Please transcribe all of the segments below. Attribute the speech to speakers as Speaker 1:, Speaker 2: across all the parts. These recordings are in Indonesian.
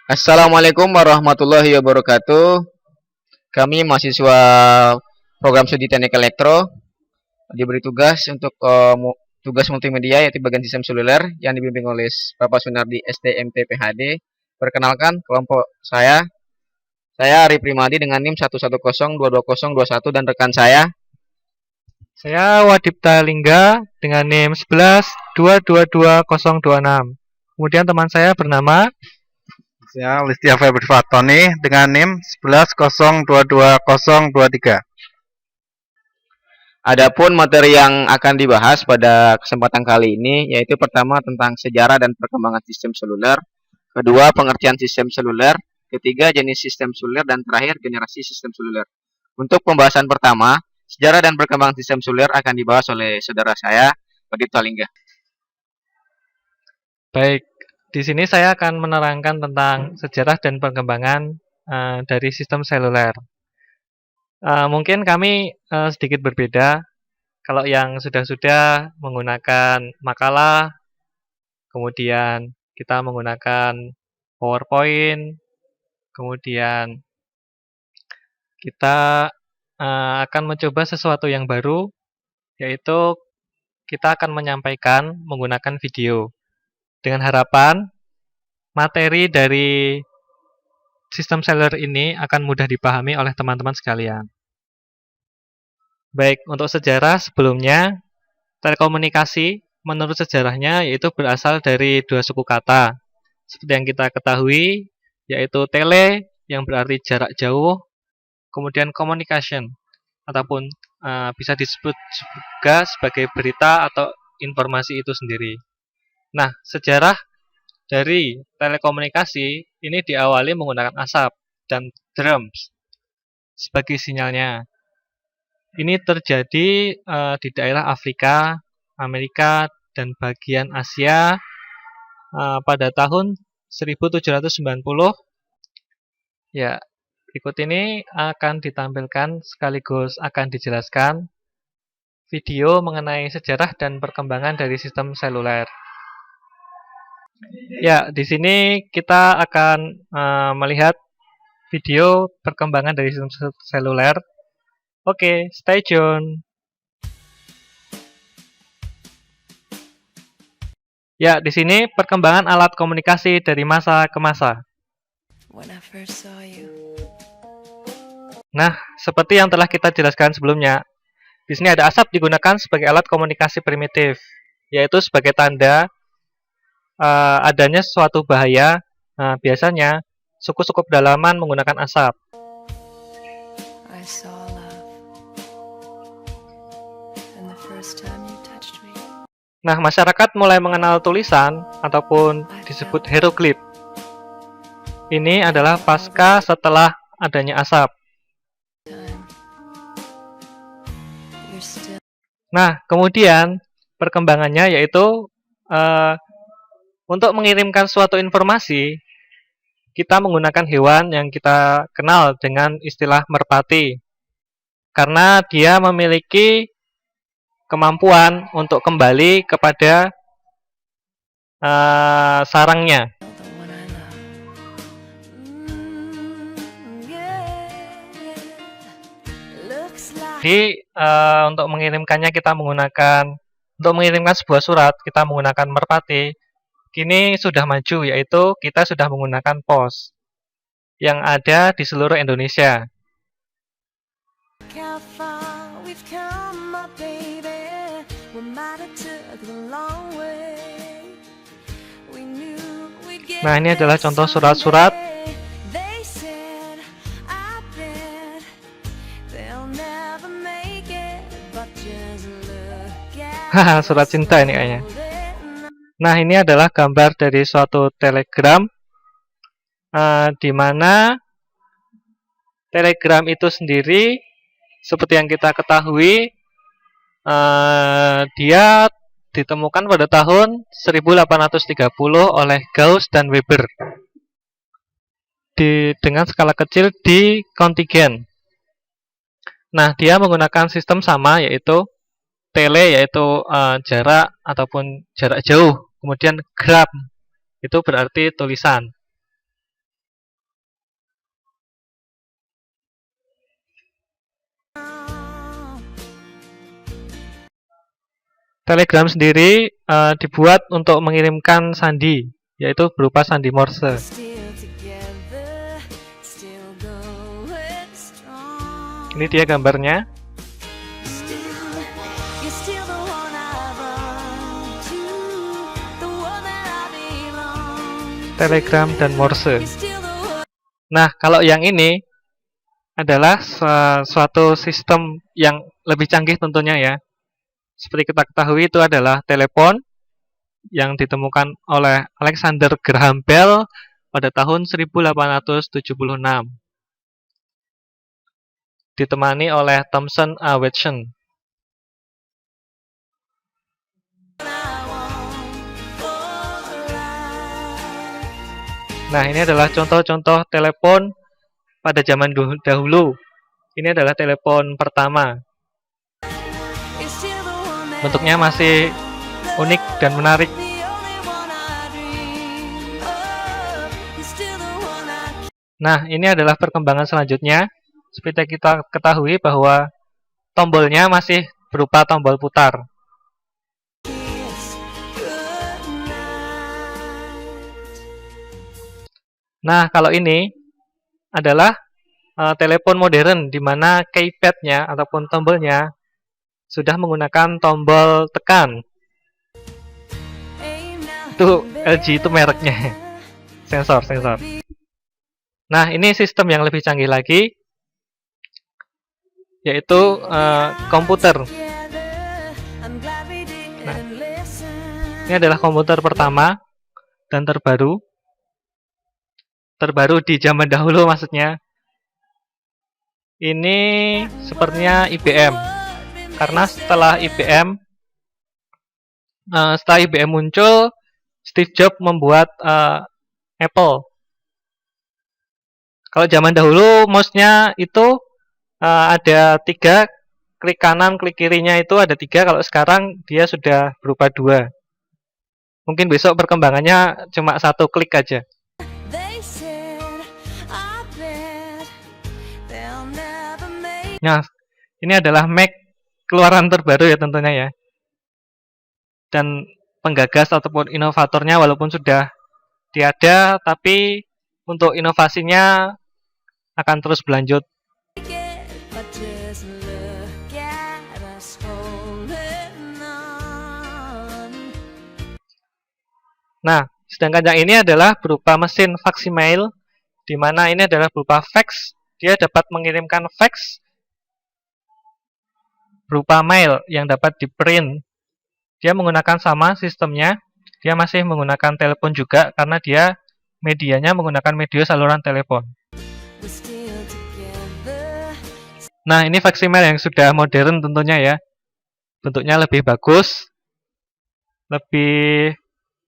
Speaker 1: Assalamualaikum warahmatullahi wabarakatuh. Kami mahasiswa program studi teknik elektro diberi tugas untuk tugas multimedia yaitu bagian sistem seluler yang dibimbing oleh Bapak Sunardi STMT PhD. Perkenalkan kelompok saya Ari Primadi dengan NIM 110222021 dan rekan
Speaker 2: Saya Wadipta Lingga dengan NIM 11222026. Kemudian teman saya bernama
Speaker 3: Saya Listia Febri Fatoni dengan NIM 11022023.
Speaker 1: Adapun materi yang akan dibahas pada kesempatan kali ini yaitu pertama tentang sejarah dan perkembangan sistem seluler, kedua pengertian sistem seluler, ketiga jenis sistem seluler, dan terakhir generasi sistem seluler. Untuk pembahasan pertama, sejarah dan perkembangan sistem seluler akan dibahas oleh saudara saya, Wadid Talingga.
Speaker 2: Baik, di sini saya akan menerangkan tentang sejarah dan perkembangan dari sistem seluler. Mungkin kami sedikit berbeda. Kalau yang sudah menggunakan makalah, kemudian kita menggunakan PowerPoint, kemudian kita akan mencoba sesuatu yang baru, yaitu kita akan menyampaikan menggunakan video. Dengan harapan materi dari sistem seluler ini akan mudah dipahami oleh teman-teman sekalian. Baik, untuk sejarah sebelumnya, telekomunikasi menurut sejarahnya yaitu berasal dari dua suku kata. Seperti yang kita ketahui, yaitu tele yang berarti jarak jauh, kemudian communication ataupun bisa disebut juga sebagai berita atau informasi itu sendiri. Nah, sejarah dari telekomunikasi ini diawali menggunakan asap dan drums sebagai sinyalnya. Ini terjadi di daerah Afrika, Amerika, dan bagian Asia pada tahun 1790. Ya, berikut ini akan ditampilkan sekaligus akan dijelaskan video mengenai sejarah dan perkembangan dari sistem seluler. Ya, di sini kita akan melihat video perkembangan dari sistem seluler. Oke, stay tune. Ya, di sini perkembangan alat komunikasi dari masa ke masa. Nah, seperti yang telah kita jelaskan sebelumnya, di sini ada asap digunakan sebagai alat komunikasi primitif, yaitu sebagai tanda adanya suatu bahaya. Biasanya suku-suku pedalaman menggunakan asap. Nah, masyarakat mulai mengenal tulisan ataupun disebut hieroglif. Ini adalah pasca setelah adanya asap. Nah, kemudian perkembangannya yaitu untuk mengirimkan suatu informasi, kita menggunakan hewan yang kita kenal dengan istilah merpati. Karena dia memiliki kemampuan untuk kembali kepada sarangnya. Jadi untuk mengirimkannya untuk mengirimkan sebuah surat kita menggunakan merpati. Kini sudah maju, yaitu kita sudah menggunakan pos yang ada di seluruh Indonesia. Nah, ini adalah contoh surat-surat. Surat cinta ini kayaknya. Nah, ini adalah gambar dari suatu telegram, di mana telegram itu sendiri, seperti yang kita ketahui, dia ditemukan pada tahun 1830 oleh Gauss dan Weber dengan skala kecil di kontingen. Nah, dia menggunakan sistem sama, yaitu tele, yaitu jarak ataupun jarak jauh. Kemudian gram, itu berarti tulisan. Telegram sendiri dibuat untuk mengirimkan sandi, yaitu berupa sandi Morse. Ini dia gambarnya. Telegram dan Morse. Nah, kalau yang ini adalah suatu sistem yang lebih canggih tentunya ya. Seperti kita ketahui itu adalah telepon yang ditemukan oleh Alexander Graham Bell pada tahun 1876. Ditemani oleh Thomson A. Watson. Nah, ini adalah contoh-contoh telepon pada zaman dahulu. Ini adalah telepon pertama. Bentuknya masih unik dan menarik. Nah, ini adalah perkembangan selanjutnya. Seperti kita ketahui bahwa tombolnya masih berupa tombol putar. Nah, kalau ini adalah telepon modern di mana keypad-nya ataupun tombolnya sudah menggunakan tombol tekan. Itu LG itu mereknya. Sensor. Nah, ini sistem yang lebih canggih lagi, yaitu komputer. Nah, ini adalah komputer pertama dan terbaru di zaman dahulu maksudnya. Ini sepertinya IBM. Karena setelah IBM muncul, Steve Jobs membuat Apple. Kalau zaman dahulu mouse-nya itu ada 3, klik kanan, klik kirinya itu ada 3. Kalau sekarang dia sudah berupa 2. Mungkin besok perkembangannya cuma 1 klik aja. Nah, ini adalah Mac keluaran terbaru ya tentunya ya. Dan penggagas ataupun inovatornya walaupun sudah tiada, tapi untuk inovasinya akan terus berlanjut. Nah, sedangkan yang ini adalah berupa mesin facsimiles, di mana ini adalah berupa fax. Dia dapat mengirimkan fax berupa mail yang dapat di-print. Dia menggunakan sama sistemnya. Dia masih menggunakan telepon juga karena dia medianya menggunakan media saluran telepon. Nah, ini facsimiles yang sudah modern tentunya ya. Bentuknya lebih bagus, lebih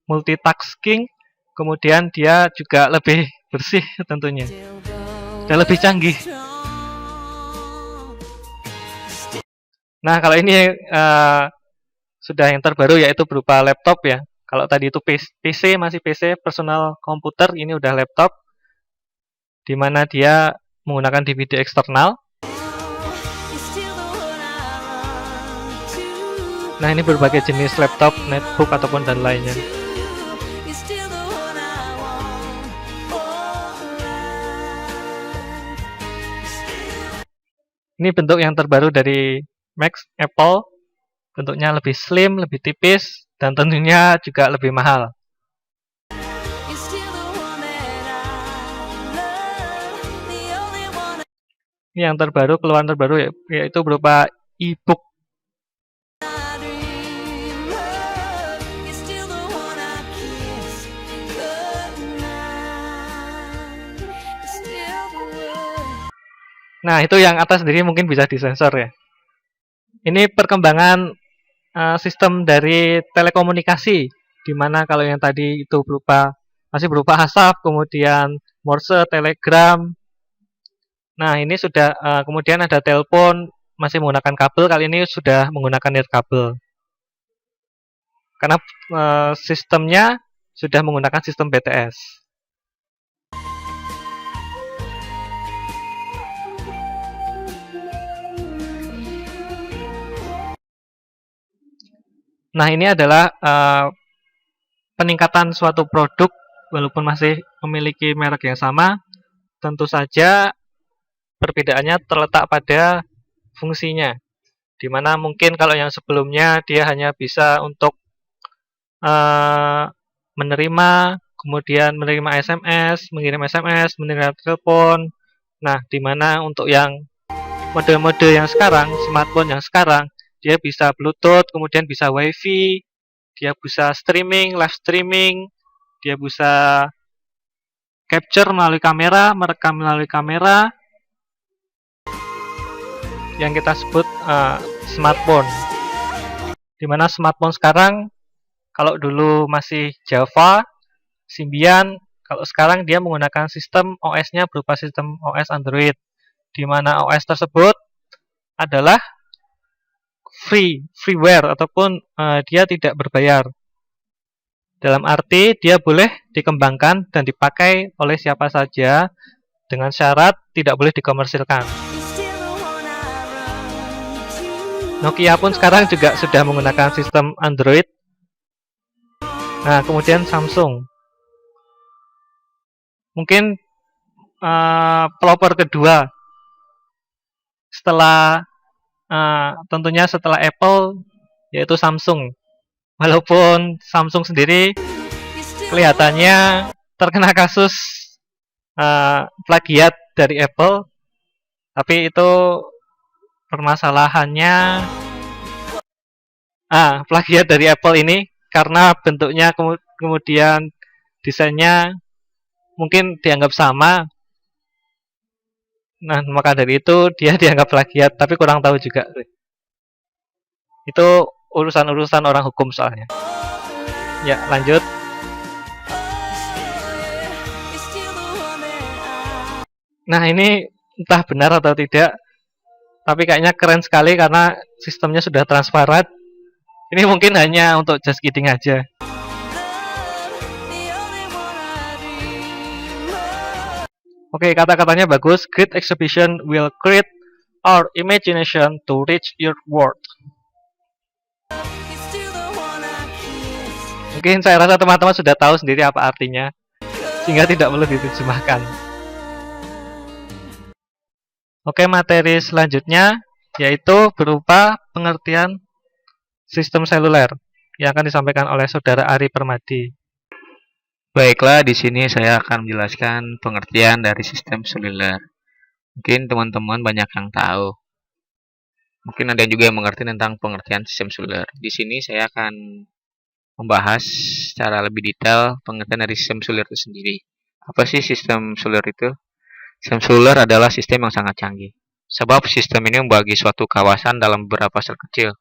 Speaker 2: multitasking, kemudian dia juga lebih bersih tentunya. Dan lebih canggih. Nah, kalau ini sudah yang terbaru yaitu berupa laptop ya. Kalau tadi itu PC, masih PC, personal komputer, ini udah laptop. Di mana dia menggunakan DVD eksternal. Nah, ini berbagai jenis laptop, netbook, ataupun dan lainnya. Ini bentuk yang terbaru dari Mac Apple. Bentuknya lebih slim, lebih tipis, dan tentunya juga lebih mahal. Ini yang terbaru, keluaran terbaru yaitu berupa e-book. Nah, itu yang atas sendiri mungkin bisa disensor ya. Ini perkembangan sistem dari telekomunikasi, di mana kalau yang tadi itu masih berupa asap, kemudian Morse, telegram. Nah, ini sudah kemudian ada telepon masih menggunakan kabel, kali ini sudah menggunakan nirkabel. Karena sistemnya sudah menggunakan sistem BTS. Nah, ini adalah peningkatan suatu produk walaupun masih memiliki merek yang sama, tentu saja perbedaannya terletak pada fungsinya. Di mana mungkin kalau yang sebelumnya dia hanya bisa untuk eh, menerima, kemudian menerima SMS, mengirim SMS, menerima telepon. Nah, di mana untuk yang mode-mode yang sekarang, smartphone yang sekarang, dia bisa Bluetooth, kemudian bisa WiFi, dia bisa streaming, live streaming, dia bisa capture melalui kamera, merekam melalui kamera, yang kita sebut smartphone. Di mana smartphone sekarang, kalau dulu masih Java, Symbian, kalau sekarang dia menggunakan sistem OS-nya berupa sistem OS Android, di mana OS tersebut adalah freeware ataupun dia tidak berbayar. Dalam arti dia boleh dikembangkan dan dipakai oleh siapa saja dengan syarat tidak boleh dikomersilkan. Nokia pun sekarang juga sudah menggunakan sistem Android. Nah, kemudian Samsung. Mungkin pelopor kedua setelah tentunya setelah Apple, yaitu Samsung. Walaupun Samsung sendiri kelihatannya terkena kasus plagiat dari Apple, tapi itu permasalahannya plagiat dari Apple ini karena bentuknya kemudian desainnya mungkin dianggap sama. Nah, maka dari itu dia dianggap plagiat, tapi kurang tahu juga. Itu urusan-urusan orang hukum soalnya. Ya, lanjut. Nah, ini entah benar atau tidak, tapi kayaknya keren sekali karena sistemnya sudah transparan. Ini mungkin hanya untuk just kidding aja. Oke, kata-katanya bagus. Great exhibition will create our imagination to reach your world. Mungkin saya rasa teman-teman sudah tahu sendiri apa artinya, sehingga tidak perlu diterjemahkan. Oke, materi selanjutnya yaitu berupa pengertian sistem seluler yang akan disampaikan oleh Saudara Ari Permadi.
Speaker 1: Baiklah, di sini saya akan menjelaskan pengertian dari sistem seluler. Mungkin teman-teman banyak yang tahu. Mungkin ada juga yang mengerti tentang pengertian sistem seluler. Di sini saya akan membahas secara lebih detail pengertian dari sistem seluler itu sendiri. Apa sih sistem seluler itu? Sistem seluler adalah sistem yang sangat canggih. Sebab sistem ini membagi suatu kawasan dalam beberapa sel kecil.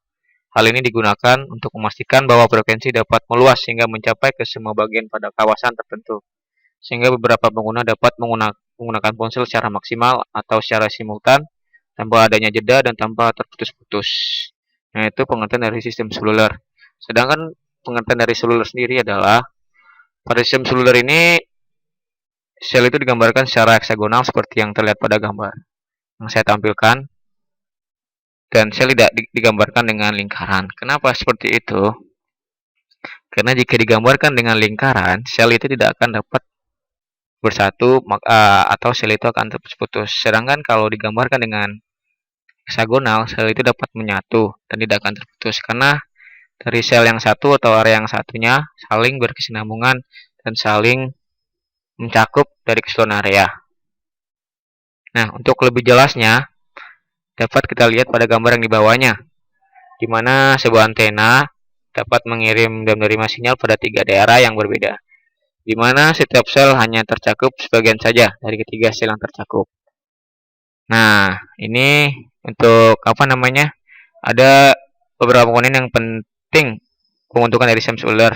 Speaker 1: Hal ini digunakan untuk memastikan bahwa frekuensi dapat meluas sehingga mencapai ke semua bagian pada kawasan tertentu. Sehingga beberapa pengguna dapat menggunakan ponsel secara maksimal atau secara simultan tanpa adanya jeda dan tanpa terputus-putus. Nah, itu pengertian dari sistem seluler. Sedangkan pengertian dari seluler sendiri adalah pada sistem seluler ini sel itu digambarkan secara heksagonal seperti yang terlihat pada gambar yang saya tampilkan. Dan sel tidak digambarkan dengan lingkaran. Kenapa seperti itu? Karena jika digambarkan dengan lingkaran, sel itu tidak akan dapat bersatu atau sel itu akan terputus. Sedangkan kalau digambarkan dengan heksagonal, sel itu dapat menyatu dan tidak akan terputus karena dari sel yang satu atau area yang satunya saling berkesinambungan dan saling mencakup dari keseluruhan area. Nah, untuk lebih jelasnya dapat kita lihat pada gambar yang di bawahnya, di mana sebuah antena dapat mengirim dan menerima sinyal pada 3 daerah yang berbeda, di mana setiap sel hanya tercakup sebagian saja dari ketiga sel yang tercakup. Nah, ini untuk ada beberapa komponen yang penting pembentukan dari sistem seluler,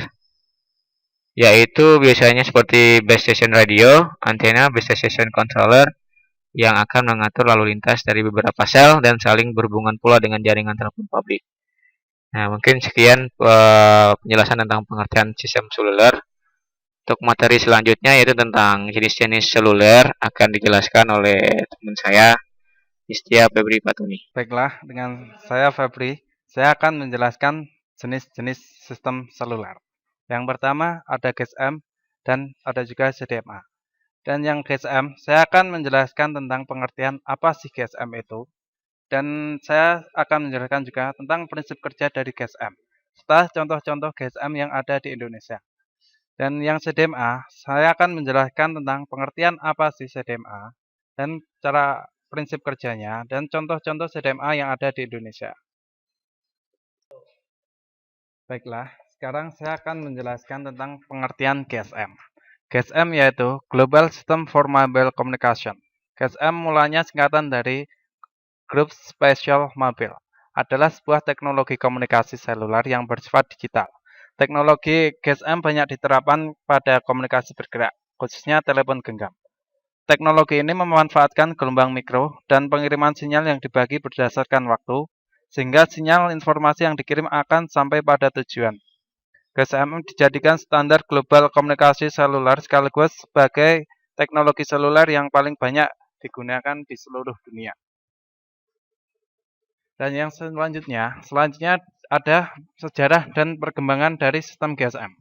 Speaker 1: yaitu biasanya seperti base station radio, antena, base station controller, yang akan mengatur lalu lintas dari beberapa sel dan saling berhubungan pula dengan jaringan telepon publik. Nah, mungkin sekian penjelasan tentang pengertian sistem seluler. Untuk materi selanjutnya yaitu tentang jenis-jenis seluler akan dijelaskan oleh teman saya, Istia Febri Patuni.
Speaker 3: Baiklah, dengan saya Febri, saya akan menjelaskan jenis-jenis sistem seluler. Yang pertama ada GSM dan ada juga CDMA. Dan yang GSM, saya akan menjelaskan tentang pengertian apa sih GSM itu. Dan saya akan menjelaskan juga tentang prinsip kerja dari GSM, serta contoh-contoh GSM yang ada di Indonesia. Dan yang CDMA, saya akan menjelaskan tentang pengertian apa sih CDMA, dan cara prinsip kerjanya, dan contoh-contoh CDMA yang ada di Indonesia. Baiklah, sekarang saya akan menjelaskan tentang pengertian GSM. GSM yaitu Global System for Mobile Communication. GSM mulanya singkatan dari Group Spatial Mobile, adalah sebuah teknologi komunikasi seluler yang bersifat digital. Teknologi GSM banyak diterapkan pada komunikasi bergerak, khususnya telepon genggam. Teknologi ini memanfaatkan gelombang mikro dan pengiriman sinyal yang dibagi berdasarkan waktu, sehingga sinyal informasi yang dikirim akan sampai pada tujuan. GSM dijadikan standar global komunikasi seluler sekaligus sebagai teknologi seluler yang paling banyak digunakan di seluruh dunia. Dan yang selanjutnya ada sejarah dan perkembangan dari sistem GSM.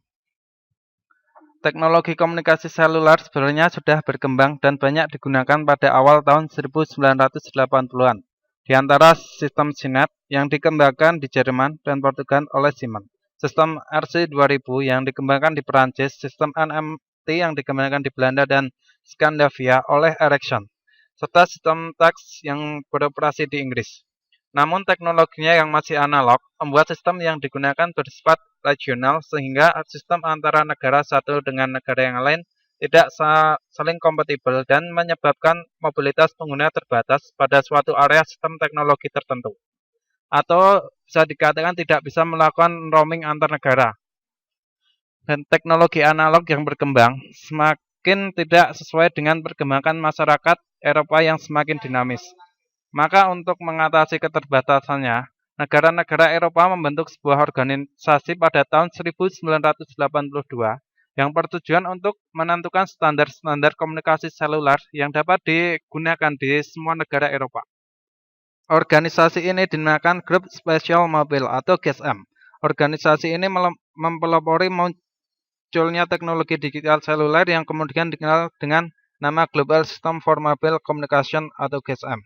Speaker 3: Teknologi komunikasi seluler sebenarnya sudah berkembang dan banyak digunakan pada awal tahun 1980-an. Di antara sistem SINET yang dikembangkan di Jerman dan Portugal oleh Siemens, sistem RC2000 yang dikembangkan di Perancis, sistem NMT yang dikembangkan di Belanda dan Skandinavia oleh Ericsson, serta sistem TAX yang beroperasi di Inggris. Namun teknologinya yang masih analog membuat sistem yang digunakan bersifat regional sehingga sistem antara negara satu dengan negara yang lain tidak saling kompatibel dan menyebabkan mobilitas pengguna terbatas pada suatu area sistem teknologi tertentu. Atau bisa dikatakan tidak bisa melakukan roaming antar negara. Dan teknologi analog yang berkembang semakin tidak sesuai dengan perkembangan masyarakat Eropa yang semakin dinamis. Maka untuk mengatasi keterbatasannya, negara-negara Eropa membentuk sebuah organisasi pada tahun 1982 yang bertujuan untuk menentukan standar-standar komunikasi seluler yang dapat digunakan di semua negara Eropa. Organisasi ini dinamakan Group Spatial Mobile atau GSM. Organisasi ini mempelopori munculnya teknologi digital seluler yang kemudian dikenal dengan nama Global System for Mobile Communication atau GSM.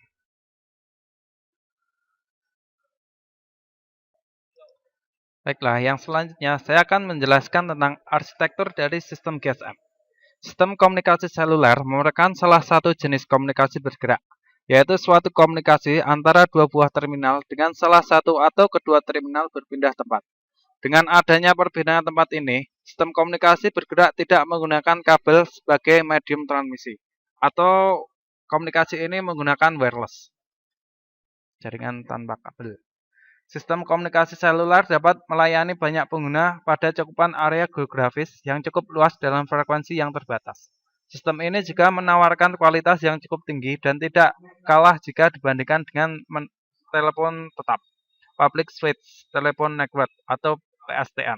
Speaker 3: Baiklah, yang selanjutnya saya akan menjelaskan tentang arsitektur dari sistem GSM. Sistem komunikasi seluler merupakan salah satu jenis komunikasi bergerak, yaitu suatu komunikasi antara dua buah terminal dengan salah satu atau kedua terminal berpindah tempat. Dengan adanya perbedaan tempat ini, sistem komunikasi bergerak tidak menggunakan kabel sebagai medium transmisi, atau komunikasi ini menggunakan wireless, jaringan tanpa kabel. Sistem komunikasi seluler dapat melayani banyak pengguna pada cakupan area geografis yang cukup luas dalam frekuensi yang terbatas. Sistem ini juga menawarkan kualitas yang cukup tinggi dan tidak kalah jika dibandingkan dengan telepon tetap, Public Switch Telephone Network atau PSTN.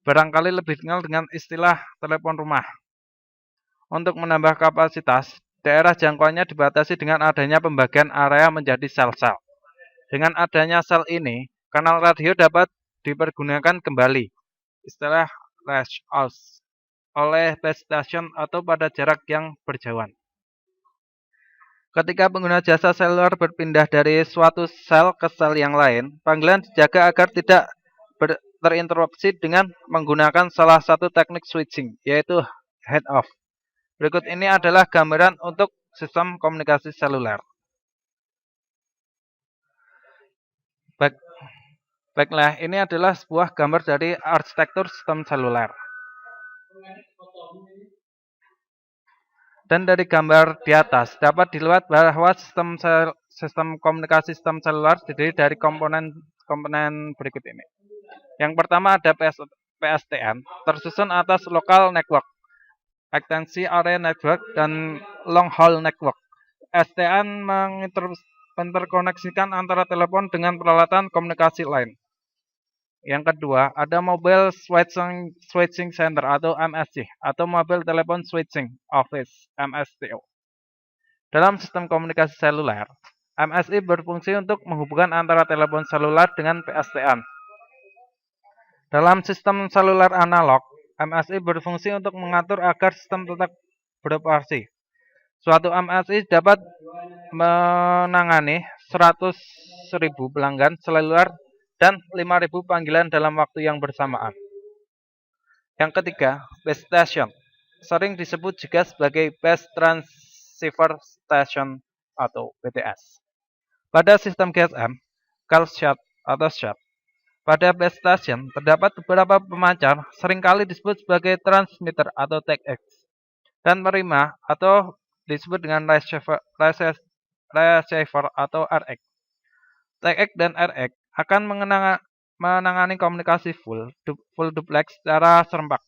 Speaker 3: Barangkali lebih dikenal dengan istilah telepon rumah. Untuk menambah kapasitas, daerah jangkauannya dibatasi dengan adanya pembagian area menjadi sel-sel. Dengan adanya sel ini, kanal radio dapat dipergunakan kembali, istilah reach out, oleh base station atau pada jarak yang berjauhan. Ketika pengguna jasa seluler berpindah dari suatu sel ke sel yang lain, panggilan dijaga agar tidak terinterupsi dengan menggunakan salah satu teknik switching, yaitu head-off. Berikut ini adalah gambaran untuk sistem komunikasi seluler. Baiklah, ini adalah sebuah gambar dari arsitektur sistem seluler. Dan dari gambar di atas dapat dilihat bahwa sistem komunikasi sistem seluler terdiri dari komponen berikut ini. Yang pertama ada PSTN, tersusun atas Local Network, Extension Area Network, dan Long Haul Network. PSTN menginterkoneksikan antara telepon dengan peralatan komunikasi lain. Yang kedua, ada Mobile Switching Center atau MSC atau Mobile Telephone Switching Office MSTO. Dalam sistem komunikasi seluler, MSI berfungsi untuk menghubungkan antara telepon seluler dengan PSTN. Dalam sistem seluler analog, MSI berfungsi untuk mengatur agar sistem tetap beroperasi. Suatu MSI dapat menangani 100.000 pelanggan seluler dan 5.000 panggilan dalam waktu yang bersamaan. Yang ketiga, base station. Sering disebut juga sebagai base transceiver station atau BTS. Pada sistem GSM, call shot atau shot, pada base station terdapat beberapa pemancar, seringkali disebut sebagai transmitter atau TX, dan penerima atau disebut dengan receiver atau RX. TX dan RX akan menangani komunikasi full duplex secara serempak.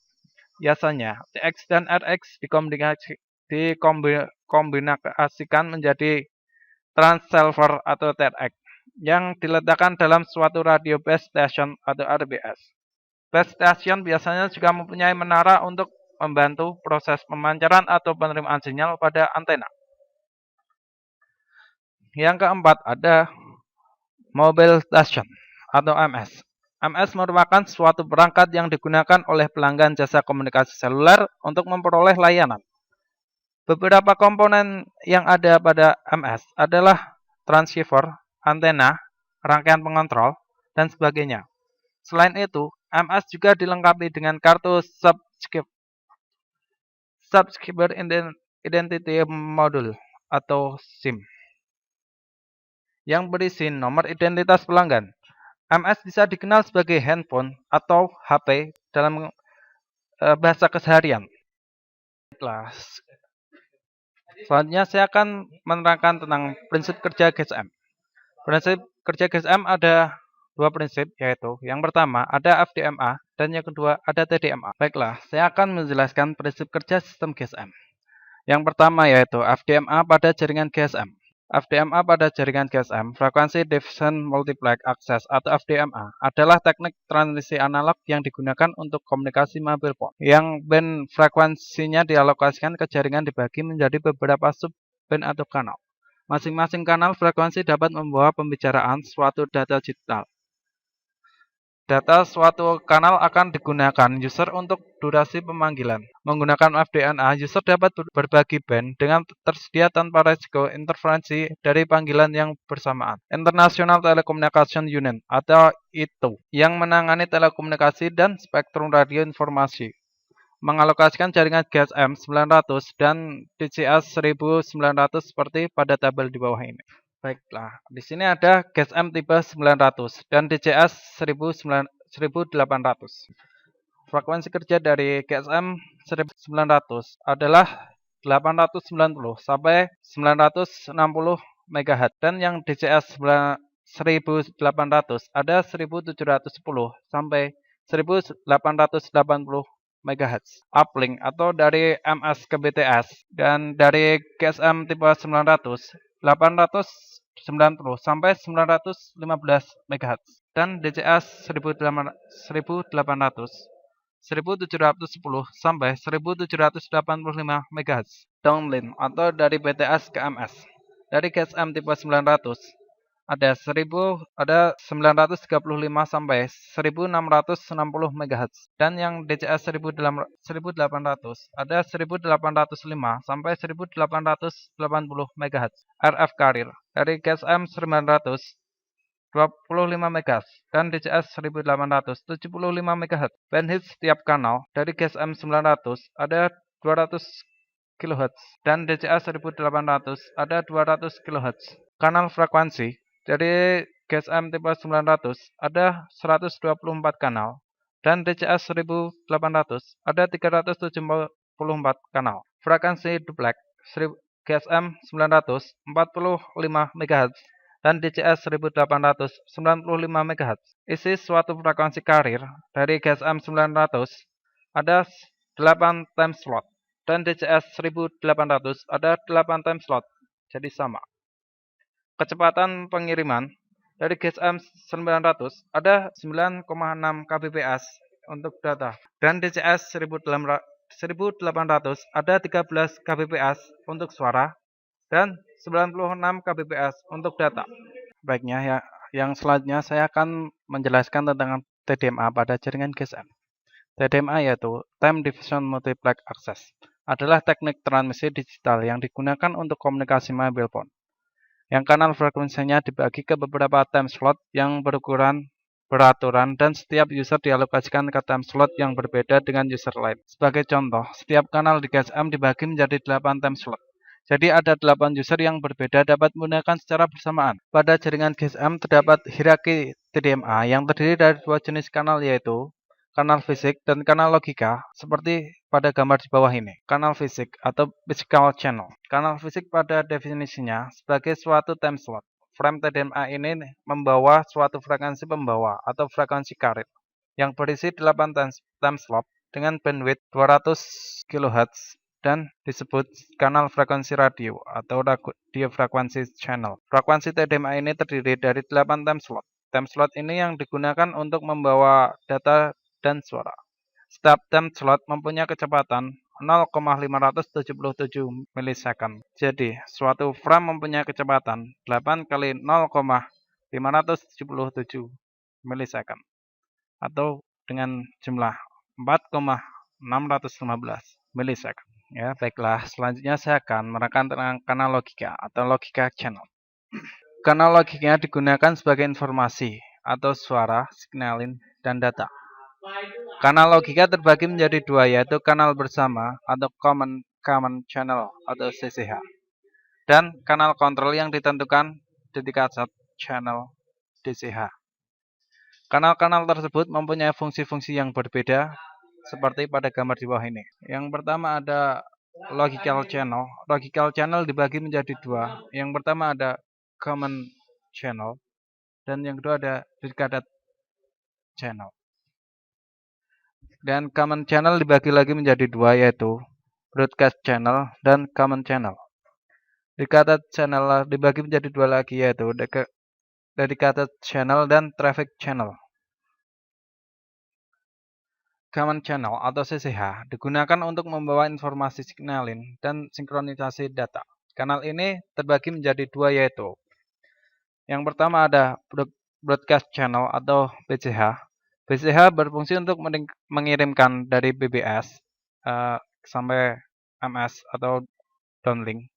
Speaker 3: Biasanya, TX dan RX dikombinasikan menjadi transceiver atau TRX yang diletakkan dalam suatu radio base station atau RBS. Base station biasanya juga mempunyai menara untuk membantu proses pemancaran atau penerimaan sinyal pada antena. Yang keempat ada mobile station atau MS. MS merupakan suatu perangkat yang digunakan oleh pelanggan jasa komunikasi seluler untuk memperoleh layanan. Beberapa komponen yang ada pada MS adalah transceiver, antena, rangkaian pengontrol, dan sebagainya. Selain itu, MS juga dilengkapi dengan kartu Subscriber Identity Module atau SIM yang berisi nomor identitas pelanggan. MS bisa dikenal sebagai handphone atau HP dalam bahasa keseharian. Selanjutnya saya akan menerangkan tentang prinsip kerja GSM. Prinsip kerja GSM ada dua prinsip, yaitu yang pertama ada FDMA dan yang kedua ada TDMA. Baiklah, saya akan menjelaskan prinsip kerja sistem GSM. Yang pertama yaitu FDMA pada jaringan GSM. FDMA pada jaringan GSM, Frequency Division Multiplex Access atau FDMA, adalah teknik transmisi analog yang digunakan untuk komunikasi mobile phone. Yang band frekuensinya dialokasikan ke jaringan dibagi menjadi beberapa sub-band atau kanal. Masing-masing kanal frekuensi dapat membawa pembicaraan suatu data digital. Data suatu kanal akan digunakan user untuk durasi pemanggilan. Menggunakan FDMA, user dapat berbagi band dengan tersedia tanpa risiko interferensi dari panggilan yang bersamaan. International Telecommunication Union atau ITU yang menangani telekomunikasi dan spektrum radio informasi mengalokasikan jaringan GSM 900 dan DCS 1900 seperti pada tabel di bawah ini. Baiklah, di sini ada GSM tipe 900 dan DCS 1800. Frekuensi kerja dari GSM 1900 adalah 890 sampai 960 MHz dan yang DCS 1800 ada 1710 sampai 1880 MHz. Uplink atau dari MS ke BTS dan dari GSM tipe 900 890 sampai 915 MHz dan DCS 1800 1710 sampai 1785 MHz. Downlink atau dari BTS ke MS. Dari GSM tipe 900 ada 935 sampai 1660 MHz dan yang DCS 1800 ada 1805 sampai 1880 MHz. RF carrier dari GSM 900 25 MHz dan DCS 1800 75 MHz. Bandwidth setiap kanal dari GSM 900 ada 200 kHz dan DCS 1800 ada 200 kHz. Kanal frekuensi dari GSM tipe 900 ada 124 kanal dan DCS 1800 ada 374 kanal. Frekuensi duplex GSM 900 45 MHz dan DCS 1800 95 MHz. Isi suatu frekuensi carrier dari GSM 900 ada 8 time slot dan DCS 1800 ada 8 time slot. Jadi sama. Kecepatan pengiriman dari GSM 900 ada 9,6 kbps untuk data dan DCS 1800 ada 13 kbps untuk suara dan 96 kbps untuk data. Baiknya ya, yang selanjutnya saya akan menjelaskan tentang TDMA pada jaringan GSM. TDMA yaitu Time Division Multiplex Access, adalah teknik transmisi digital yang digunakan untuk komunikasi mobile phone, yang kanal frekuensinya dibagi ke beberapa time slot yang beraturan dan setiap user dialokasikan ke time slot yang berbeda dengan user lain. Sebagai contoh, setiap kanal di GSM dibagi menjadi 8 time slot. Jadi ada 8 user yang berbeda dapat menggunakan secara bersamaan. Pada jaringan GSM terdapat hierarki TDMA yang terdiri dari dua jenis kanal, yaitu kanal fisik dan kanal logika, seperti pada gambar di bawah ini. Kanal fisik atau physical channel. Kanal fisik pada definisinya sebagai suatu time slot. Frame TDMA ini membawa suatu frekuensi pembawa atau frekuensi carrier yang berisi 8 time slot dengan bandwidth 200 kHz dan disebut kanal frekuensi radio atau radio frekuensi channel. Frekuensi TDMA ini terdiri dari 8 time slot. Time slot ini yang digunakan untuk membawa data dan suara. Setiap time slot mempunyai kecepatan 0,577 milisecond. Jadi, suatu frame mempunyai kecepatan 8 kali 0,577 milisecond atau dengan jumlah 4,615 milisecond. Ya, baiklah, selanjutnya saya akan menerangkan tentang kanal logika atau logika channel. Kanal logikanya digunakan sebagai informasi atau suara, signalin, dan data. Kanal logika terbagi menjadi dua, yaitu kanal bersama atau common channel atau CCH, dan kanal kontrol yang ditentukan dedicated channel DCH. Kanal-kanal tersebut mempunyai fungsi-fungsi yang berbeda seperti pada gambar di bawah ini. Yang pertama ada logical channel. Logical channel dibagi menjadi dua. Yang pertama ada common channel dan yang kedua ada dedicated channel. Dan common channel dibagi lagi menjadi dua, yaitu broadcast channel dan common channel. Dedicated channel dibagi menjadi dua lagi, yaitu dedicated channel dan traffic channel. Common channel atau CCH digunakan untuk membawa informasi signalin dan sinkronisasi data. Kanal ini terbagi menjadi dua, yaitu yang pertama ada broadcast channel atau BCH. BCH berfungsi untuk mengirimkan dari BBS sampai MS atau downlink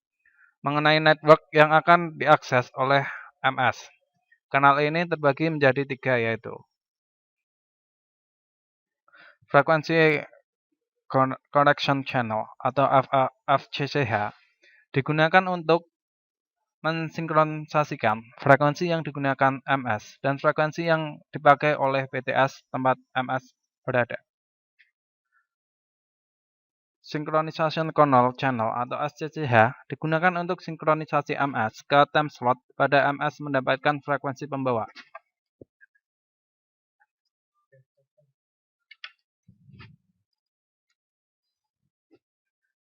Speaker 3: mengenai network yang akan diakses oleh MS. Kanal ini terbagi menjadi tiga, yaitu frekuensi connection channel atau FCCH digunakan untuk mensinkronisasikan frekuensi yang digunakan MS dan frekuensi yang dipakai oleh PTS tempat MS berada. Synchronization Control Channel atau SCCH digunakan untuk sinkronisasi MS ke time slot pada MS mendapatkan frekuensi pembawa.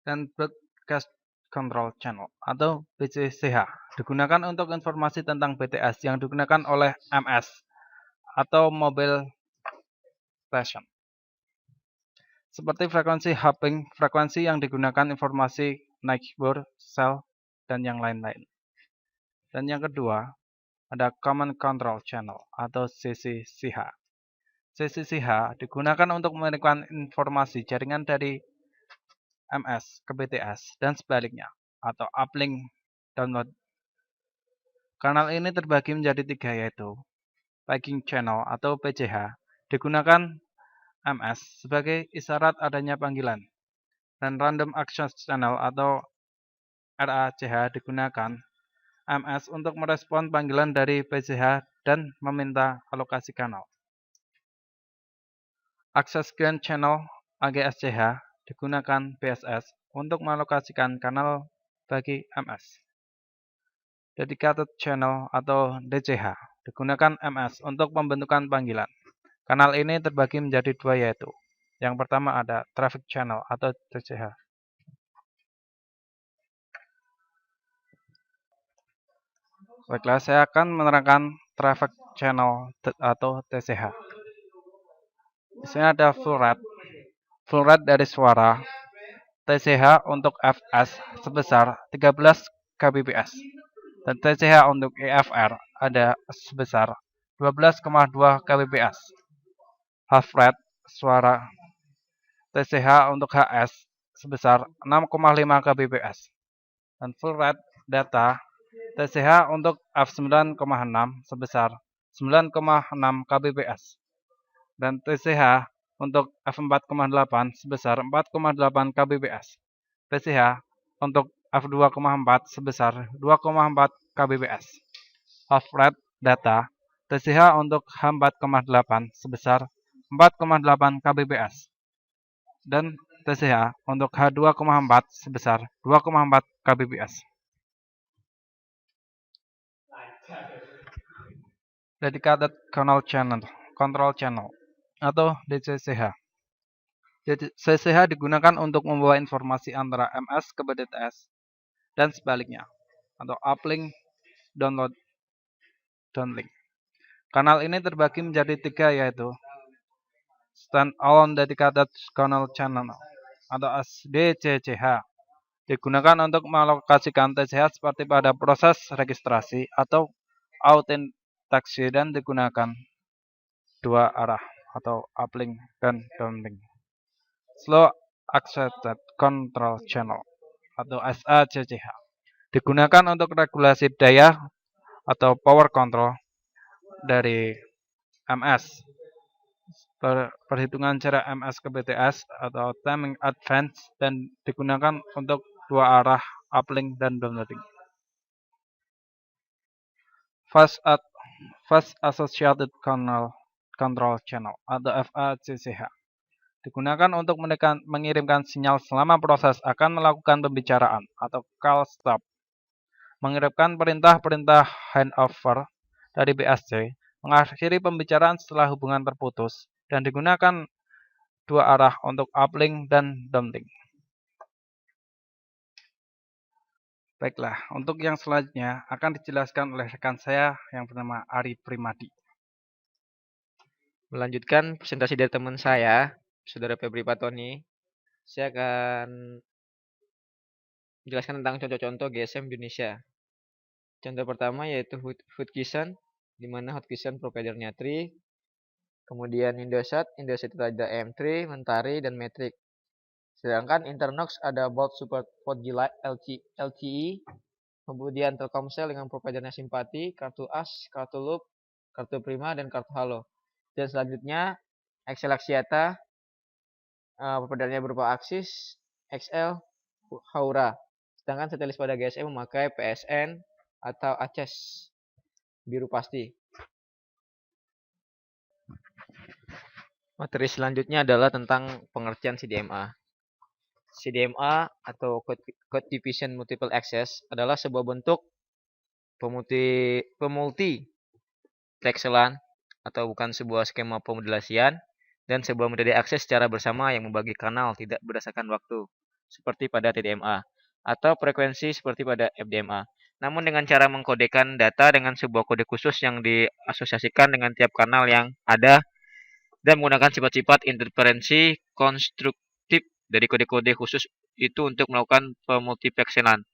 Speaker 3: Dan Broadcast Control Channel atau BCCH digunakan untuk informasi tentang BTS yang digunakan oleh MS atau Mobile Station. Seperti frekuensi hopping, frekuensi yang digunakan informasi neighbor, cell, dan yang lain-lain. Dan yang kedua, ada Common Control Channel atau CCCH. CCCH digunakan untuk memberikan informasi jaringan dari MS ke BTS dan sebaliknya, atau uplink download. Kanal ini terbagi menjadi tiga, yaitu paging channel atau PCH digunakan MS sebagai isyarat adanya panggilan, dan random access channel atau RACH digunakan MS untuk merespon panggilan dari PCH dan meminta alokasi kanal. Access Grant Channel AGSCH digunakan BSS untuk mengalokasikan kanal bagi MS. Dedicated Channel atau DCH digunakan MS untuk pembentukan panggilan. Kanal ini terbagi menjadi dua, yaitu yang pertama ada Traffic Channel atau TCH. Baiklah, saya akan menerangkan Traffic Channel atau TCH. Di sini ada full rate. Full rate dari suara TCH untuk FS sebesar 13 kbps dan TCH untuk EFR ada sebesar 12,2 kbps. half rate suara TCH untuk HS sebesar 6,5 kbps dan full rate data TCH untuk F9,6 sebesar 9,6 kbps dan TCH untuk F4,8 sebesar 4,8 kbps. TCH untuk F2,4 sebesar 2,4 kbps. Half rate data TCH untuk H4,8 sebesar 4,8 kbps dan TCH untuk H2,4 sebesar 2,4 kbps. Dedicated Control Channel atau DCCH. DCCH digunakan untuk membawa informasi antara MS ke BTS dan sebaliknya, atau uplink, downlink. Kanal ini terbagi menjadi 3, yaitu Standalone Dedicated Control Channel atau SDCCH. Digunakan untuk mengalokasikan TCH seperti pada proses registrasi atau autentasi dan digunakan 2 arah atau uplink dan downlink. Slow Accelerated Control Channel atau SACCH digunakan untuk regulasi daya atau power control dari MS. Perhitungan jarak MS ke BTS atau timing advance dan digunakan untuk 2 arah uplink dan downlink. Fast Associated Control Channel atau FACCH digunakan untuk mengirimkan sinyal selama proses akan melakukan pembicaraan atau call stop, mengirimkan perintah-perintah handover dari BSC, mengakhiri pembicaraan setelah hubungan terputus, dan digunakan 2 arah untuk uplink dan downlink. Baiklah, untuk yang selanjutnya akan dijelaskan oleh rekan saya yang bernama Ari Primadi.
Speaker 1: Melanjutkan presentasi dari teman saya, Saudara Febri Patoni, saya akan menjelaskan tentang contoh-contoh GSM di Indonesia. Contoh pertama yaitu Hutchison, di mana Hutchison providernya Tri, kemudian Indosat itu ada M3, Mentari, dan Metric. Sedangkan Internox ada Bolt Support 4G LTE, kemudian Telkomsel dengan providernya Simpati, Kartu As, Kartu Loop, Kartu Prima, dan Kartu Halo. Dan selanjutnya XL Axiata, providernya berupa Axis, XL, Haura. Sedangkan setelis pada GSM memakai PSN atau Aces, biru pasti. Materi selanjutnya adalah tentang pengertian CDMA. CDMA atau Code Division Multiple Access adalah sebuah bentuk pemultiplexelan atau bukan sebuah skema pemodulasian dan sebuah metode akses secara bersama yang membagi kanal tidak berdasarkan waktu seperti pada TDMA atau frekuensi seperti pada FDMA. Namun dengan cara mengkodekan data dengan sebuah kode khusus yang diasosiasikan dengan tiap kanal yang ada dan menggunakan sifat-sifat interferensi konstruktif dari kode-kode khusus itu untuk melakukan pemultiplexelan.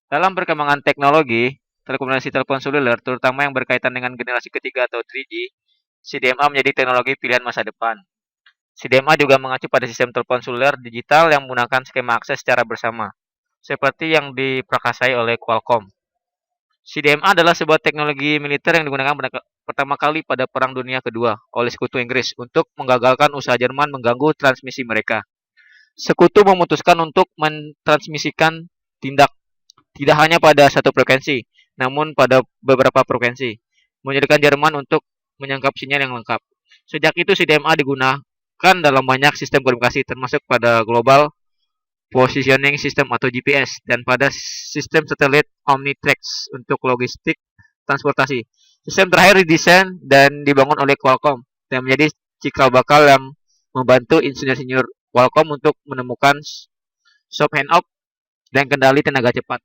Speaker 1: Dalam perkembangan teknologi telekomunikasi telepon seluler, terutama yang berkaitan dengan generasi ketiga atau 3G, CDMA menjadi teknologi pilihan masa depan. CDMA juga mengacu pada sistem telepon seluler digital yang menggunakan skema akses secara bersama, seperti yang diprakarsai oleh Qualcomm. CDMA adalah sebuah teknologi militer yang digunakan pertama kali pada Perang Dunia Kedua oleh Sekutu Inggris untuk menggagalkan usaha Jerman mengganggu transmisi mereka. Sekutu memutuskan untuk mentransmisikan tidak hanya pada satu frekuensi, namun pada beberapa frekuensi, menjadikan Jerman untuk menyangkap sinyal yang lengkap. Sejak itu CDMA digunakan dalam banyak sistem komunikasi termasuk pada Global Positioning System atau GPS dan pada sistem satelit Omnitrix untuk logistik transportasi. Sistem terakhir didesain dan dibangun oleh Qualcomm dan menjadi cikal bakal yang membantu insinyur-insinyur Qualcomm untuk menemukan soft handoff dan kendali tenaga cepat.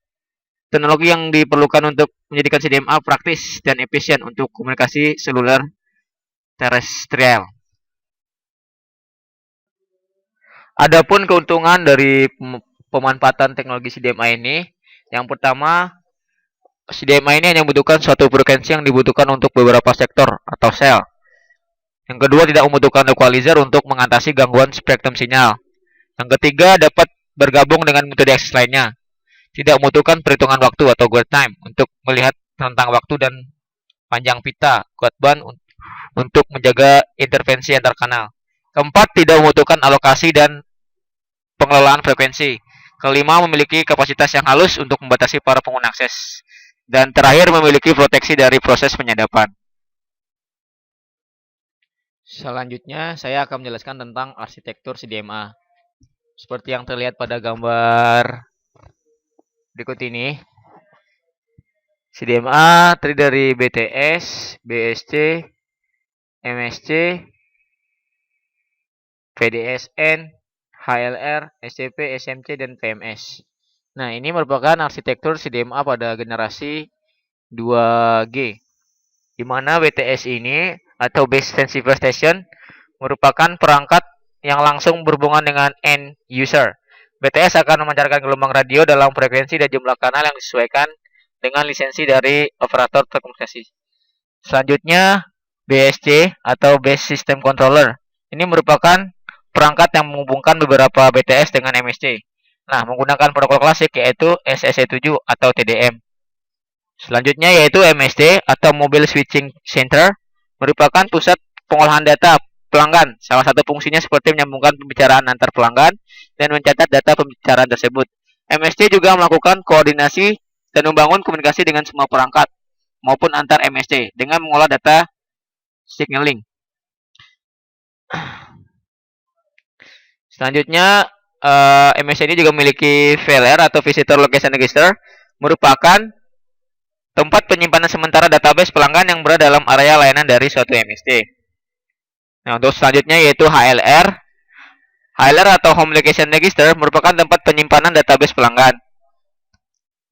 Speaker 1: Teknologi yang diperlukan untuk menjadikan CDMA praktis dan efisien untuk komunikasi seluler terestrial. Adapun keuntungan dari pemanfaatan teknologi CDMA ini, yang pertama, CDMA ini hanya membutuhkan suatu frekuensi yang dibutuhkan untuk beberapa sektor atau sel. Yang kedua, tidak membutuhkan equalizer untuk mengatasi gangguan spektrum sinyal. Yang ketiga, dapat bergabung dengan metode akses lainnya. Tidak membutuhkan perhitungan waktu atau guard time untuk melihat rentang waktu dan panjang pita guard untuk menjaga intervensi antar kanal. Keempat, tidak membutuhkan alokasi dan pengelolaan frekuensi. Kelima, memiliki kapasitas yang halus untuk membatasi para pengguna akses. Dan terakhir, memiliki proteksi dari proses penyadapan. Selanjutnya, saya akan menjelaskan tentang arsitektur CDMA. Seperti yang terlihat pada gambar berikut ini, CDMA terdiri dari BTS, BSC, MSC, PDSN, HLR, SCP, SMC, dan PMS. Nah, ini merupakan arsitektur CDMA pada generasi 2G, di mana BTS ini atau Base Transceiver Station merupakan perangkat yang langsung berhubungan dengan end user. BTS akan memancarkan gelombang radio dalam frekuensi dan jumlah kanal yang disesuaikan dengan lisensi dari operator telekomunikasi. Selanjutnya, BSC atau Base System Controller. Ini merupakan perangkat yang menghubungkan beberapa BTS dengan MSC. Nah, menggunakan protokol klasik yaitu SSC7 atau TDM. Selanjutnya yaitu MSC atau Mobile Switching Center, merupakan pusat pengolahan data pelanggan. Salah satu fungsinya seperti menyambungkan pembicaraan antar pelanggan dan mencatat data pembicaraan tersebut. MSC juga melakukan koordinasi dan membangun komunikasi dengan semua perangkat maupun antar MSC dengan mengolah data signaling. Selanjutnya, MSC ini juga memiliki VLR atau Visitor Location Register, merupakan tempat penyimpanan sementara database pelanggan yang berada dalam area layanan dari suatu MSC. Nah, untuk selanjutnya yaitu HLR. HLR atau Home Location Register merupakan tempat penyimpanan database pelanggan.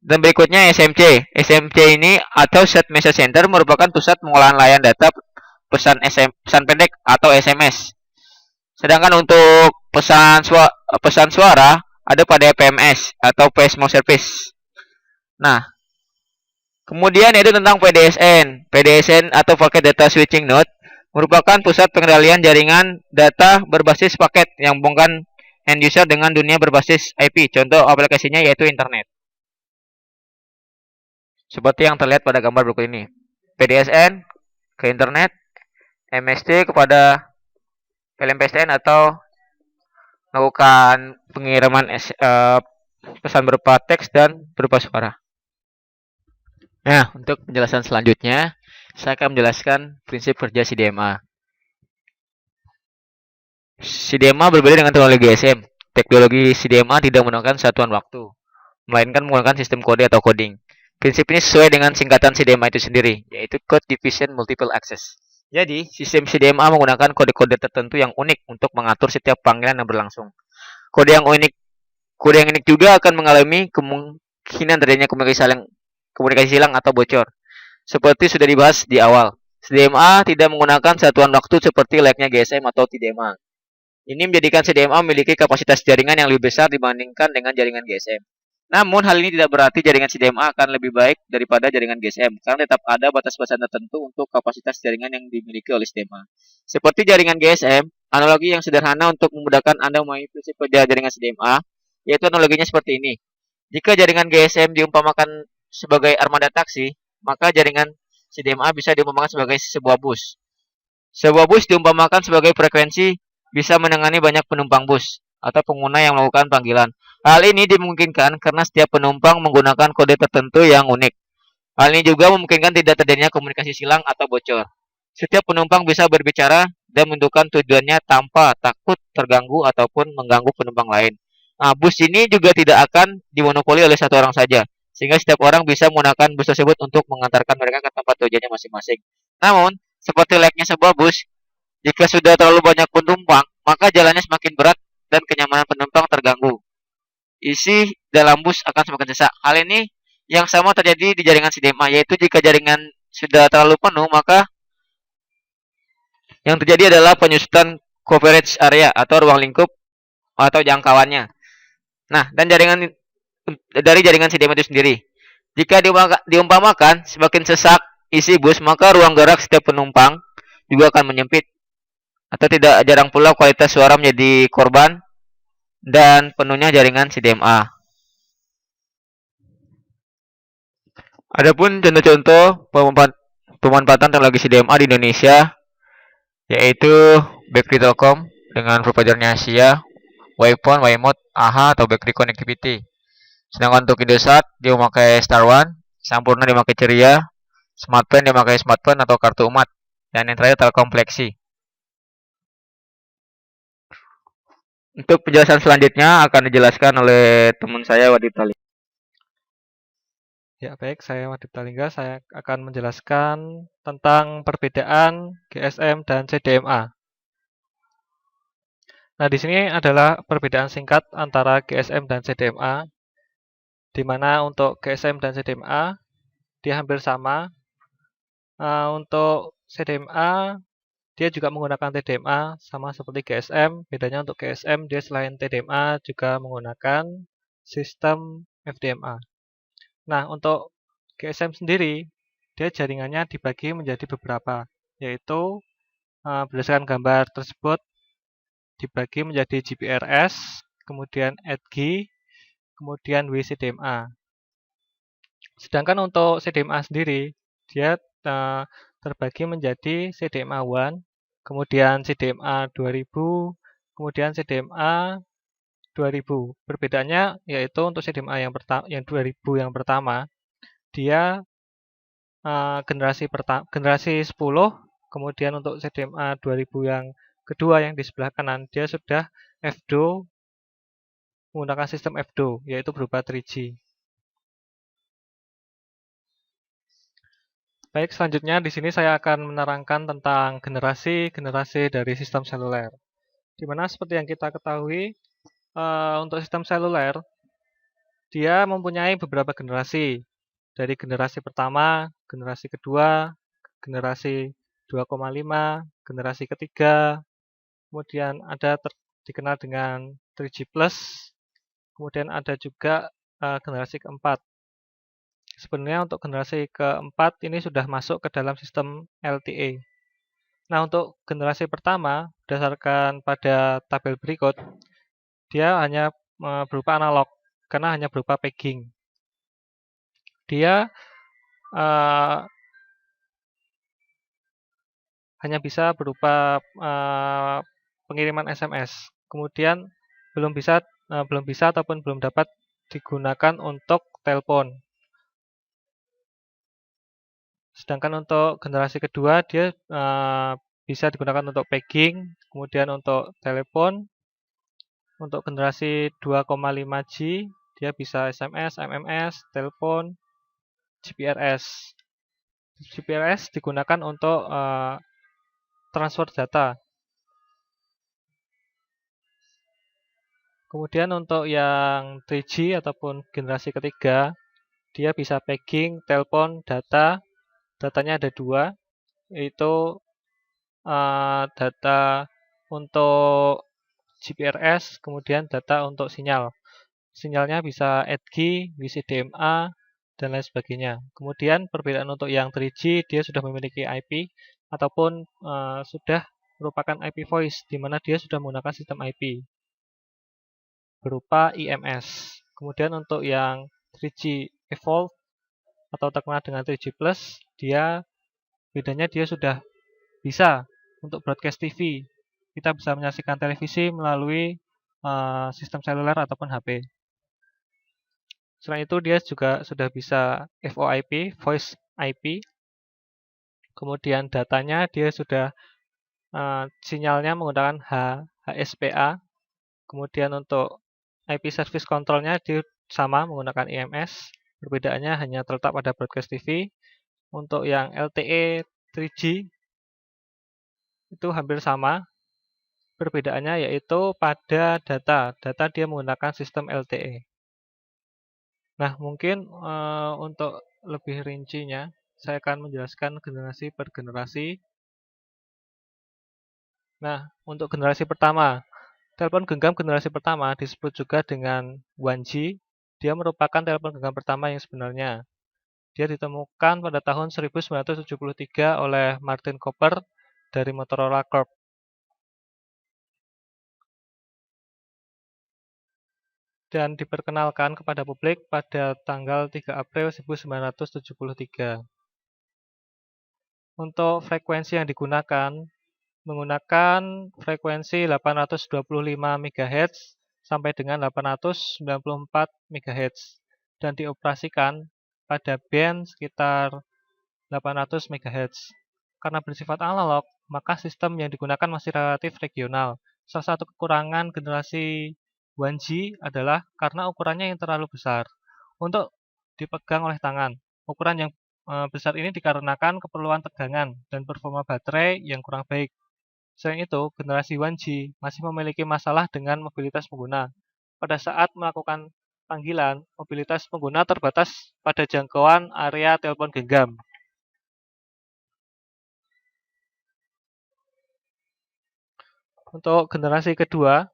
Speaker 1: Dan berikutnya SMC. SMC ini atau Set Message Center merupakan pusat pengolahan layan data pesan pendek atau SMS. Sedangkan untuk pesan suara ada pada PMS atau Voice Mode Service. Nah, kemudian yaitu tentang PDSN. PDSN atau Packet Data Switching Node merupakan pusat pengendalian jaringan data berbasis paket yang menghubungkan end user dengan dunia berbasis IP. Contoh aplikasinya yaitu internet. Seperti yang terlihat pada gambar berikut ini. PDSN ke internet, MSC kepada LMPSTN atau melakukan pengiriman pesan berupa teks dan berupa suara. Nah, untuk penjelasan selanjutnya, saya akan menjelaskan prinsip kerja CDMA. CDMA berbeda dengan teknologi GSM. Teknologi CDMA tidak menggunakan satuan waktu, melainkan menggunakan sistem kode atau coding. Prinsip ini sesuai dengan singkatan CDMA itu sendiri, yaitu Code Division Multiple Access. Jadi, sistem CDMA menggunakan kode-kode tertentu yang unik untuk mengatur setiap panggilan yang berlangsung. Kode yang unik juga akan mengalami kemungkinan terjadinya komunikasi silang atau bocor. Seperti sudah dibahas di awal, CDMA tidak menggunakan satuan waktu seperti layaknya GSM atau TDMA. Ini menjadikan CDMA memiliki kapasitas jaringan yang lebih besar dibandingkan dengan jaringan GSM. Namun, hal ini tidak berarti jaringan CDMA akan lebih baik daripada jaringan GSM, karena tetap ada batas-batasan tertentu untuk kapasitas jaringan yang dimiliki oleh CDMA. Seperti jaringan GSM, analogi yang sederhana untuk memudahkan Anda memahami prinsip kerja jaringan CDMA, yaitu analoginya seperti ini. Jika jaringan GSM diumpamakan sebagai armada taksi, maka jaringan CDMA bisa diumpamakan sebagai sebuah bus. Sebuah bus diumpamakan sebagai frekuensi bisa menangani banyak penumpang bus atau pengguna yang melakukan panggilan. Hal ini dimungkinkan karena setiap penumpang menggunakan kode tertentu yang unik. Hal ini juga memungkinkan tidak terjadinya komunikasi silang atau bocor. Setiap penumpang bisa berbicara dan menentukan tujuannya tanpa takut terganggu ataupun mengganggu penumpang lain. Nah, bus ini juga tidak akan dimonopoli oleh satu orang saja, sehingga setiap orang bisa menggunakan bus tersebut untuk mengantarkan mereka ke tempat tujuannya masing-masing. Namun, seperti layaknya sebuah bus, jika sudah terlalu banyak penumpang, maka jalannya semakin berat dan kenyamanan penumpang terganggu. Isi dalam bus akan semakin sesak. Hal ini yang sama terjadi di jaringan CDMA, yaitu jika jaringan sudah terlalu penuh, maka yang terjadi adalah penyusutan coverage area atau ruang lingkup atau jangkauannya. Nah, dan dari jaringan CDMA itu sendiri. Jika diumpamakan semakin sesak isi bus, maka ruang gerak setiap penumpang juga akan menyempit. Atau tidak jarang pula kualitas suara menjadi korban dan penuhnya jaringan CDMA. Adapun contoh-contoh pemanfaatan teknologi CDMA di Indonesia yaitu Backri Telkom dengan providernya Asia, Wiphone, Wimode, AHA atau Backri Connectivity. Sedangkan untuk Indosat dia memakai Star One, Sampurna dia memakai Ceria, Smartfren dia memakai Smartfren atau kartu umat, dan yang terakhir Telkom Flexi. Untuk penjelasan selanjutnya akan dijelaskan oleh teman saya Wadid Tali.
Speaker 2: Ya, baik, saya Wadid Talingga. Saya akan menjelaskan tentang perbedaan GSM dan CDMA. Nah, di sini adalah perbedaan singkat antara GSM dan CDMA, di mana untuk GSM dan CDMA dia hampir sama. Untuk CDMA dia juga menggunakan TDMA sama seperti GSM. Bedanya untuk GSM dia selain TDMA juga menggunakan sistem FDMA. Nah, untuk GSM sendiri, dia jaringannya dibagi menjadi beberapa, yaitu berdasarkan gambar tersebut dibagi menjadi GPRS, kemudian EDGI, kemudian WCDMA. Sedangkan untuk CDMA sendiri, dia terbagi menjadi CDMA 1, kemudian CDMA 2000, kemudian CDMA 2000. Perbedaannya yaitu untuk CDMA yang 2000 yang pertama, dia generasi 10, kemudian untuk CDMA 2000 yang kedua yang di sebelah kanan, dia sudah FDO menggunakan sistem FDO, yaitu berupa 3G. Baik, selanjutnya di sini saya akan menerangkan tentang generasi-generasi dari sistem seluler. Di mana seperti yang kita ketahui, untuk sistem seluler, dia mempunyai beberapa generasi. Dari generasi pertama, generasi kedua, generasi 2,5, generasi ketiga, kemudian ada dikenal dengan 3G+, kemudian ada juga generasi keempat. Sebenarnya untuk generasi keempat ini sudah masuk ke dalam sistem LTE. Nah, untuk generasi pertama, berdasarkan pada tabel berikut, dia hanya berupa analog, karena hanya berupa pegging. Dia hanya bisa berupa pengiriman SMS. Kemudian belum bisa ataupun belum dapat digunakan untuk telepon. Sedangkan untuk generasi kedua dia bisa digunakan untuk pegging, kemudian untuk telepon. Untuk generasi 2,5G dia bisa SMS, MMS, telepon, GPRS. GPRS digunakan untuk transfer data. Kemudian untuk yang 3G ataupun generasi ketiga, dia bisa pegging, telepon, data. Datanya ada dua, yaitu data untuk GPRS, kemudian data untuk sinyal. Sinyalnya bisa EDGI, WCDMA, dan lain sebagainya. Kemudian perbedaan untuk yang 3G, dia sudah memiliki IP, ataupun sudah merupakan IP voice, di mana dia sudah menggunakan sistem IP berupa IMS. Kemudian untuk yang 3G Evolve atau terkenal dengan 3G+, bedanya dia sudah bisa untuk broadcast TV. Kita bisa menyaksikan televisi melalui sistem seluler ataupun HP. Selain itu dia juga sudah bisa VoIP, Voice IP. Kemudian datanya dia sudah sinyalnya menggunakan HSPA. Kemudian untuk IP service controlnya dia sama menggunakan IMS. Perbedaannya hanya terletak pada broadcast TV. Untuk yang LTE 3G itu hampir sama. Perbedaannya yaitu pada data. Data dia menggunakan sistem LTE. Nah, mungkin untuk lebih rincinya, saya akan menjelaskan generasi per generasi. Nah, untuk generasi pertama, telepon genggam generasi pertama disebut juga dengan 1G. Dia merupakan telepon genggam pertama yang sebenarnya. Dia ditemukan pada tahun 1973 oleh Martin Cooper dari Motorola Corp. dan diperkenalkan kepada publik pada tanggal 3 April 1973. Untuk frekuensi yang digunakan, menggunakan frekuensi 825 MHz sampai dengan 894 MHz dan dioperasikan pada band sekitar 800 MHz. Karena bersifat analog, maka sistem yang digunakan masih relatif regional. Salah satu kekurangan generasi 1G adalah karena ukurannya yang terlalu besar untuk dipegang oleh tangan. Ukuran yang besar ini dikarenakan keperluan tegangan dan performa baterai yang kurang baik. Selain itu, generasi 1G masih memiliki masalah dengan mobilitas pengguna. Pada saat melakukan panggilan, mobilitas pengguna terbatas pada jangkauan area telepon genggam. Untuk generasi kedua,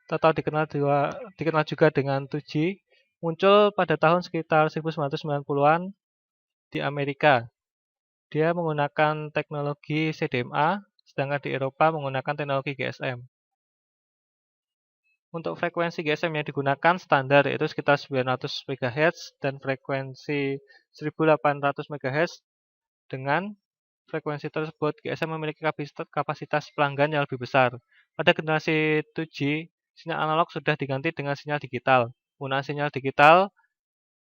Speaker 2: atau dikenal juga dengan 2G, muncul pada tahun sekitar 1990-an di Amerika. Dia menggunakan teknologi CDMA, sedangkan di Eropa menggunakan teknologi GSM. Untuk frekuensi GSM yang digunakan standar yaitu sekitar 900 MHz dan frekuensi 1800 MHz. Dengan frekuensi tersebut, GSM memiliki kapasitas pelanggan yang lebih besar. Pada generasi 2G, sinyal analog sudah diganti dengan sinyal digital. Penggunaan sinyal digital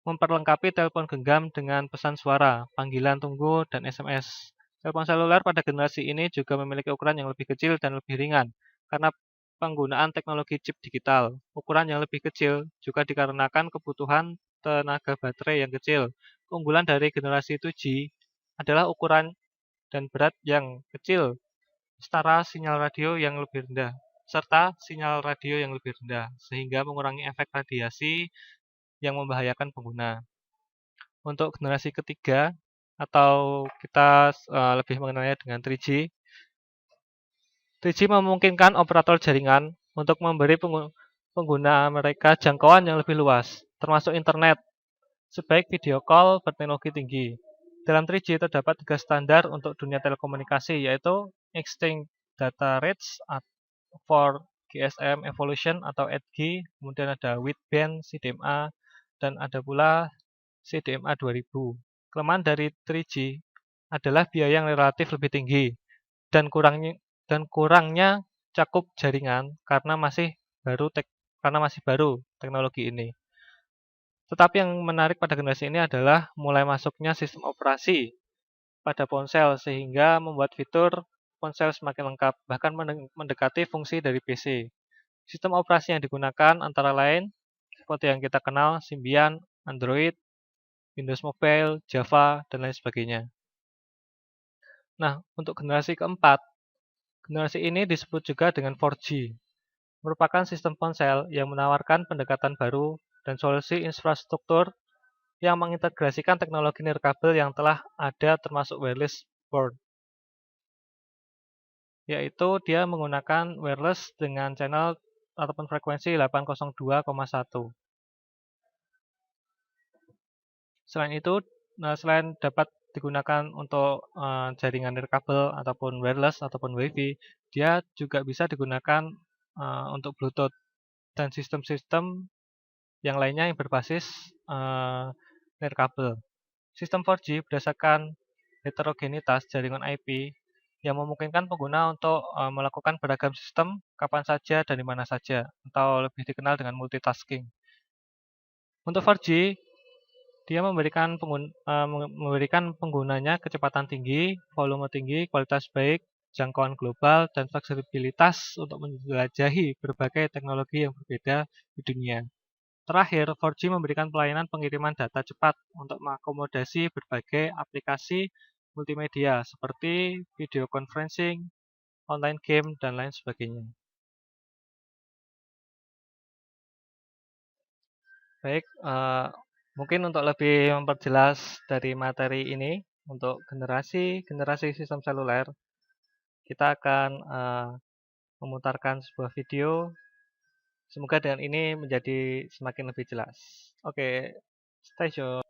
Speaker 2: memperlengkapi telepon genggam dengan pesan suara, panggilan tunggu, dan SMS. Telepon seluler pada generasi ini juga memiliki ukuran yang lebih kecil dan lebih ringan karena penggunaan teknologi chip digital. Ukuran yang lebih kecil juga dikarenakan kebutuhan tenaga baterai yang kecil. Keunggulan dari generasi 2G adalah ukuran dan berat yang kecil, setara sinyal radio yang lebih rendah, sehingga mengurangi efek radiasi yang membahayakan pengguna. Untuk generasi ketiga, atau kita lebih mengenalnya dengan 3G, 3G memungkinkan operator jaringan untuk memberi pengguna mereka jangkauan yang lebih luas, termasuk internet, sebaik video call berteknologi tinggi. Dalam 3G terdapat 3 standar untuk dunia telekomunikasi, yaitu Extended Data Rates for GSM Evolution atau EDGI, kemudian ada Wideband CDMA, dan ada pula CDMA 2000. Kelemahan dari 3G adalah biaya yang relatif lebih tinggi dan kurangnya cakup jaringan karena masih baru teknologi ini. Tetapi yang menarik pada generasi ini adalah mulai masuknya sistem operasi pada ponsel sehingga membuat fitur ponsel semakin lengkap, bahkan mendekati fungsi dari PC. Sistem operasi yang digunakan antara lain seperti yang kita kenal Symbian, Android, Windows Mobile, Java, dan lain sebagainya. Nah, untuk generasi keempat, generasi ini disebut juga dengan 4G, merupakan sistem ponsel yang menawarkan pendekatan baru dan solusi infrastruktur yang mengintegrasikan teknologi nirkabel yang telah ada termasuk wireless board. Yaitu dia menggunakan wireless dengan channel ataupun frekuensi 802,1. Selain itu, selain dapat digunakan untuk jaringan nirkabel ataupun wireless ataupun WiFi, dia juga bisa digunakan untuk Bluetooth dan sistem-sistem yang lainnya yang berbasis nirkabel. Sistem 4G berdasarkan heterogenitas jaringan IP yang memungkinkan pengguna untuk melakukan beragam sistem kapan saja dan di mana saja, atau lebih dikenal dengan multitasking. Untuk 4G, dia memberikan penggunanya kecepatan tinggi, volume tinggi, kualitas baik, jangkauan global, dan fleksibilitas untuk menjelajahi berbagai teknologi yang berbeda di dunia. Terakhir, 4G memberikan pelayanan pengiriman data cepat untuk mengakomodasi berbagai aplikasi multimedia seperti video conferencing, online game, dan lain sebagainya. Baik, mungkin untuk lebih memperjelas dari materi ini, untuk generasi sistem seluler, kita akan memutarkan sebuah video. Semoga dengan ini menjadi semakin lebih jelas. Oke, stay tune.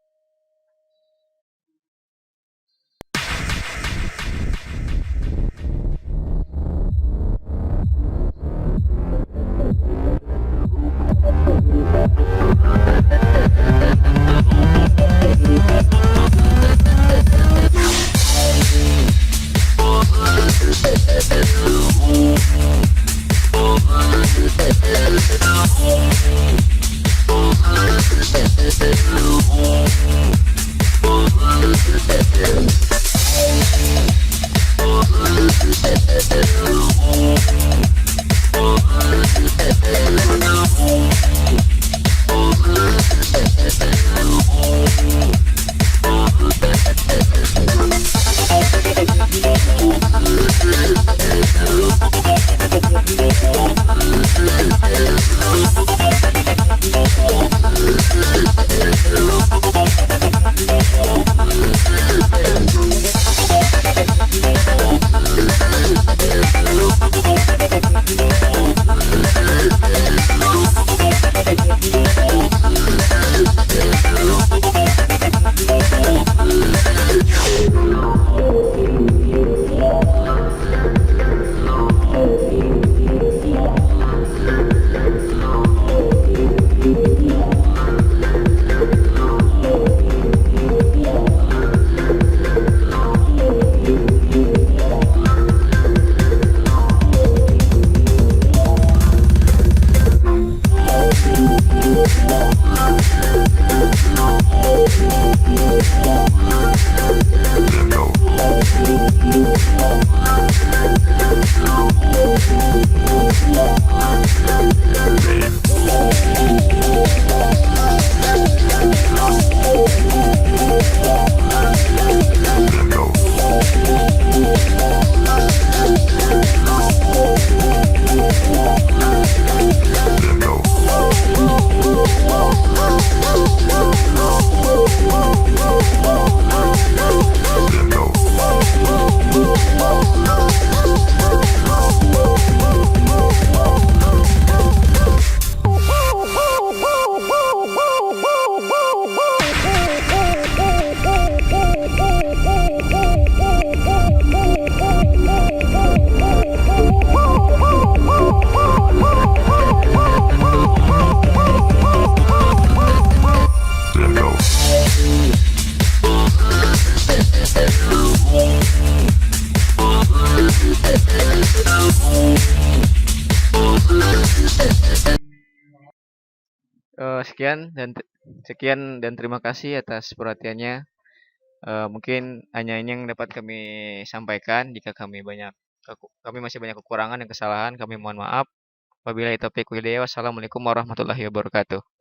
Speaker 1: Sekian dan terima kasih atas perhatiannya. Mungkin hanya ini yang dapat kami sampaikan. Jika kami masih banyak kekurangan dan kesalahan, kami mohon maaf. Wabillahi taufiq wal hidayah. Wassalamualaikum warahmatullahi wabarakatuh.